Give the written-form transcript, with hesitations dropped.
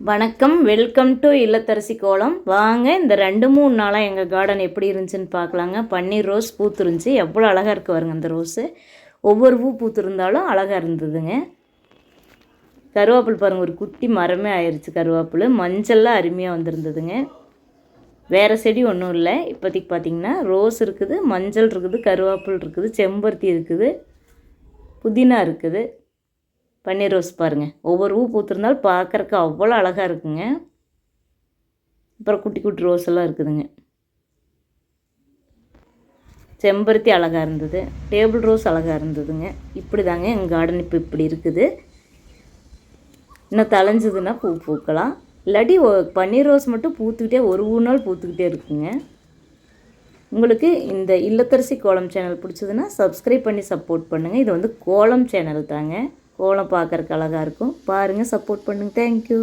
வணக்கம், welcome to இல்லத்தரசி கோலம். வாங்க இந்த 2-3 நாளாக எங்கள் கார்டன் எப்படி இருந்துச்சுன்னு பார்க்கலாங்க. பன்னீர் ரோஸ் பூத்துருந்துச்சு. எவ்வளோ அழகாக இருக்குது பாருங்க. அந்த ரோஸு ஒவ்வொரு பூ பூத்துருந்தாலும் அழகாக இருந்ததுங்க. கருவேப்பில் பாருங்கள், ஒரு குட்டி மரமே ஆயிடுச்சு. கருவேப்பில் மஞ்சள்லாம் அருமையாக வந்திருந்ததுங்க. வேறு செடி ஒன்றும் இல்லை இப்போதைக்கு. பார்த்திங்கன்னா ரோஸ் இருக்குது, மஞ்சள் இருக்குது, கருவேப்பில் இருக்குது, செம்பருத்தி இருக்குது, புதினா இருக்குது, பன்னீர் ரோஸ் பாருங்கள். ஒவ்வொரு பூ பூத்துருந்தாலும் பார்க்குறக்கு அவ்வளோ அழகாக இருக்குங்க. அப்புறம் குட்டி குட்டி ரோஸ் எல்லாம் இருக்குதுங்க. செம்பருத்தி அழகாக இருந்தது, டேபிள் ரோஸ் அழகாக இருந்ததுங்க. இப்படி தாங்க எங்கள் கார்டன் இப்போ இப்படி இருக்குது. இன்னும் தலைஞ்சதுன்னா பூ பூக்கலாம். இல்லாட்டி பன்னீர் ரோஸ் மட்டும் பூத்துக்கிட்டே ஒரு நாள் பூத்துக்கிட்டே இருக்குங்க. உங்களுக்கு இந்த இல்லத்தரசி கோலம் சேனல் பிடிச்சதுன்னா சப்ஸ்கிரைப் பண்ணி சப்போர்ட் பண்ணுங்கள். இது கோலம் சேனல் தாங்க. கோலம் பார்க்குறக்கு அழகாக இருக்கும். பாருங்கள், சப்போர்ட் பண்ணுங்கள். தேங்க்யூ.